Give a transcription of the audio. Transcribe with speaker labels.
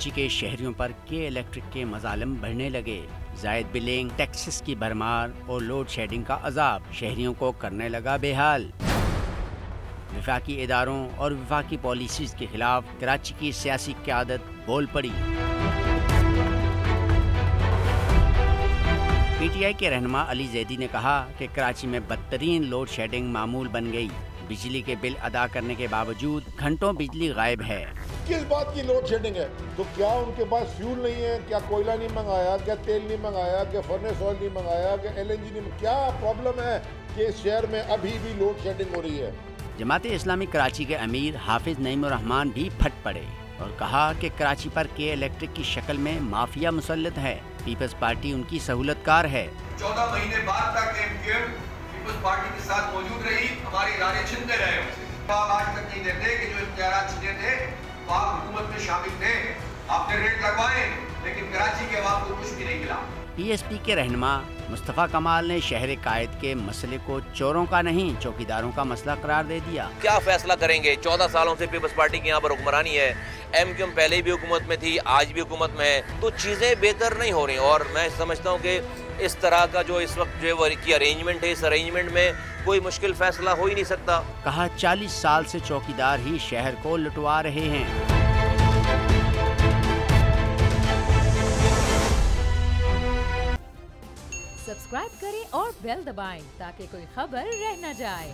Speaker 1: कराची के शहरियों पर के इलेक्ट्रिक के मजालिम बढ़ने लगे। जायद बिलिंग, टैक्सेस की भरमार और लोड शेडिंग का अजाब शहरियों को करने लगा बेहाल। विफाकी इदारों और विफाकी पॉलिसीज के खिलाफ कराची की सियासी क़यादत बोल पड़ी। PTI के रहनुमा अली जैदी ने कहा कि कराची में बदतरीन लोड शेडिंग मामूल बन गई। बिजली के बिल अदा करने के बावजूद घंटों बिजली गायब है।
Speaker 2: किस बात की लोड शेडिंग है? तो क्या उनके पास फ्यूल नहीं है? क्या कोयला नहीं मंगाया? क्या तेल नहीं मंगाया? क्या फर्नेस ऑयल नहीं मंगाया? क्या LNG नहीं? क्या प्रॉब्लम है कि इस शहर में अभी भी लोड शेडिंग हो रही है?
Speaker 1: जमात इस्लामी कराची के अमीर हाफिज नईमुर रहमान भी फट पड़े और कहा कि कराची पर के इलेक्ट्रिक की शक्ल में माफिया मुसल्लत है। पीपल्स पार्टी उनकी सहूलतकार है।
Speaker 3: 14 महीने बाद तक MQM पीपल्स पार्टी के साथ मौजूद रही, हमारे इदारे छीनते रहे उनसे। आप आज तक नहीं देते कि जो इख्तियारात छीने थे वो आप हुकूमत में शामिल थे। आपने रेट लगवाए लेकिन कराची के अवाम को कुछ भी नहीं मिला।
Speaker 1: PSP के रहनुमा मुस्तफ़ा कमाल ने शहर कायद के मसले को चोरों का नहीं चौकीदारों का मसला करार दे दिया।
Speaker 4: क्या फैसला करेंगे? 14 सालों से पीपल्स पार्टी की यहाँ पर हुक्मरानी है। MQM पहले भी हुकूमत में थी, आज भी हुकूमत में है, तो चीज़ें बेहतर नहीं हो रही। और मैं समझता हूँ कि इस तरह का जो इस वक्त जो की अरेंजमेंट है, इस अरेंजमेंट में कोई मुश्किल फैसला हो ही नहीं सकता।
Speaker 1: कहा 40 साल से चौकीदार ही शहर को लुटवा रहे हैं।
Speaker 5: सब्सक्राइब करें और बेल दबाएं ताकि कोई खबर रह न जाए।